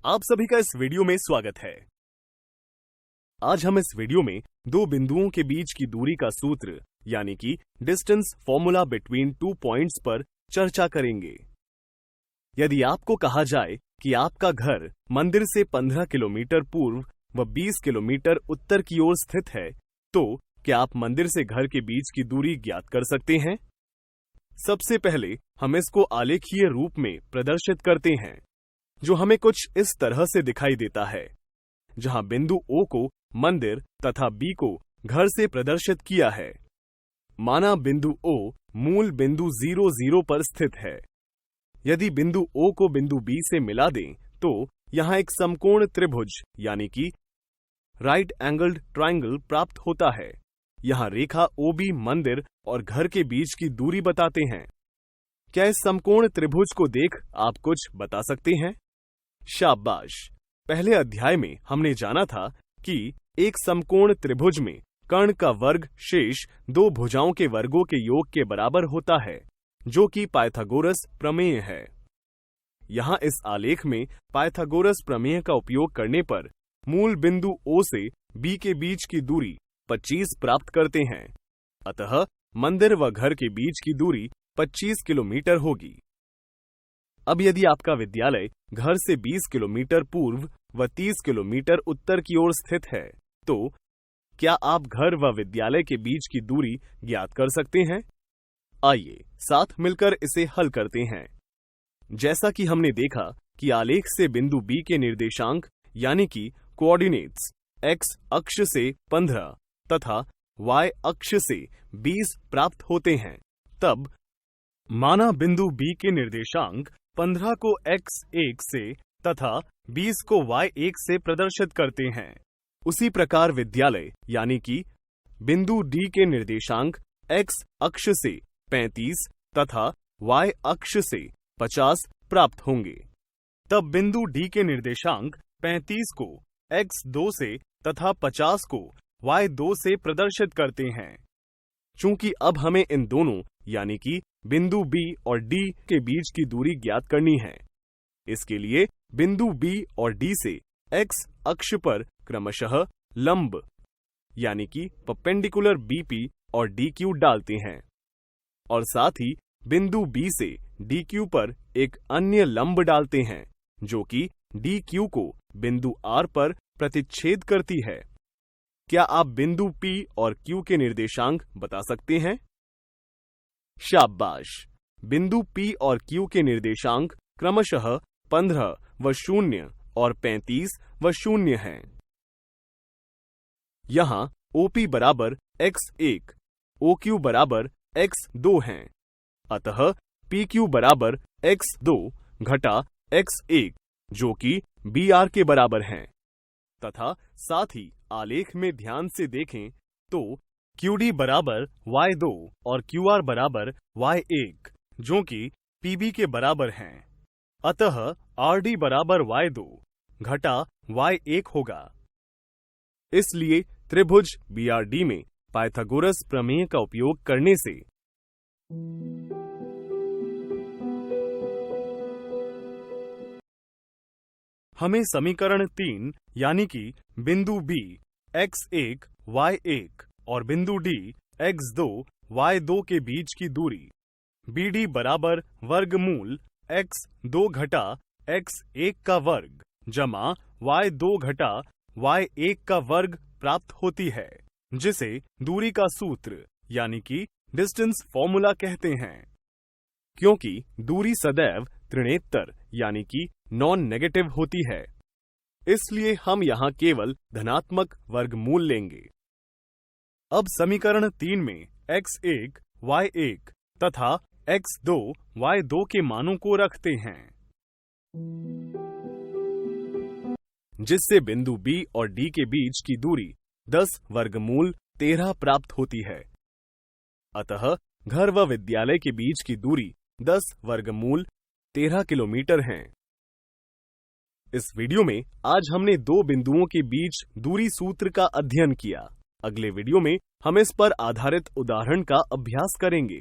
आप सभी का इस वीडियो में स्वागत है। आज हम इस वीडियो में दो बिंदुओं के बीच की दूरी का सूत्र यानी कि distance formula between two points पर चर्चा करेंगे। यदि आपको कहा जाए कि आपका घर मंदिर से 15 किलोमीटर पूर्व व 20 किलोमीटर उत्तर की ओर स्थित है, तो क्या आप मंदिर से घर के बीच की दूरी ज्ञात कर सकते हैं? सबसे पहले हम इसको आलेखीय रूप में प्रदर्शित करते हैं, जो हमें कुछ इस तरह से दिखाई देता है, जहां बिंदु O को मंदिर तथा B को घर से प्रदर्शित किया है। माना बिंदु O मूल बिंदु 0, 0 पर स्थित है। यदि बिंदु O को बिंदु B से मिला दें, तो यहां एक समकोण त्रिभुज यानी कि राइट एंगल्ड ट्रायंगल प्राप्त होता है। यहां रेखा OB मंदिर और घर के बीच की दूरी बताते हैं। क्या इस समकोण त्रिभुज को देख आप कुछ बता सकते हैं? शाबाश! पहले अध्याय में हमने जाना था कि एक समकोण त्रिभुज में कर्ण का वर्ग शेष दो भुजाओं के वर्गों के योग के बराबर होता है, जो कि पाइथागोरस प्रमेय है। यहां इस आलेख में पाइथागोरस प्रमेय का उपयोग करने पर मूल बिंदु O से B के बीच की दूरी 25 प्राप्त करते हैं। अतः मंदिर व घर के बीच की दूरी 25 किलोमीटर होगी। अब यदि आपका विद्यालय घर से 20 किलोमीटर पूर्व व 30 किलोमीटर उत्तर की ओर स्थित है, तो क्या आप घर व विद्यालय के बीच की दूरी ज्ञात कर सकते हैं? आइए साथ मिलकर इसे हल करते हैं। जैसा कि हमने देखा कि आलेख से बिंदु B के निर्देशांक यानी कि कोऑर्डिनेट्स x अक्ष से 15 तथा y अक्ष से 20 प्राप्त होते हैं, तब माना बिंदु B के निर्देशांक 15 को x1 से तथा 20 को y1 से प्रदर्शित करते हैं। उसी प्रकार विद्यालय यानी कि बिंदु D के निर्देशांक x अक्ष से 35 तथा y अक्ष से 50 प्राप्त होंगे। तब बिंदु D के निर्देशांक 35 को x2 से तथा 50 को y2 से प्रदर्शित करते हैं। चूंकि अब हमें इन दोनों यानी कि बिंदु B और D के बीच की दूरी ज्ञात करनी है, इसके लिए बिंदु B और D से x अक्ष पर क्रमशः लंब यानी कि परपेंडिकुलर BP और DQ डालते हैं और साथ ही बिंदु B से DQ पर एक अन्य लंब डालते हैं, जो कि DQ को बिंदु R पर प्रतिच्छेद करती है। क्या आप बिंदु P और Q के निर्देशांक बता सकते हैं? शाबाश! बिंदु P और Q के निर्देशांक क्रमशः 15 व 0 और 35 व 0 हैं। यहाँ OP बराबर x1, OQ बराबर x2 हैं। अतः PQ बराबर x2 घटा x1, जो कि BR के बराबर हैं। तथा साथ ही आलेख में ध्यान से देखें तो QD बराबर y2 और QR बराबर y1, जो कि PB के बराबर हैं। अतः RD बराबर y2 घटा y1 होगा। इसलिए त्रिभुज BRD में पाइथागोरस प्रमेय का उपयोग करने से हमें समीकरण 3 यानी कि बिंदु B x1 y1 और बिंदु D x2 y2 के बीच की दूरी BD बराबर वर्गमूल x2 घटा x1 का वर्ग जमा y2 घटा y1 का वर्ग प्राप्त होती है, जिसे दूरी का सूत्र यानी कि डिस्टेंस फॉर्मूला कहते हैं। क्योंकि दूरी सदैव ऋणेतर यानी कि नॉन नेगेटिव होती है, इसलिए हम यहां केवल धनात्मक वर्गमूल लेंगे। अब समीकरण 3 में x1 y1 तथा x2 y2 के मानों को रखते हैं, जिससे बिंदु B और D के बीच की दूरी 10 वर्गमूल 13 प्राप्त होती है। अतः घर व विद्यालय के बीच की दूरी 10 वर्गमूल 13 किलोमीटर है। इस वीडियो में आज हमने दो बिंदुओं के बीच दूरी सूत्र का अध्ययन किया। अगले वीडियो में हम इस पर आधारित उदाहरण का अभ्यास करेंगे।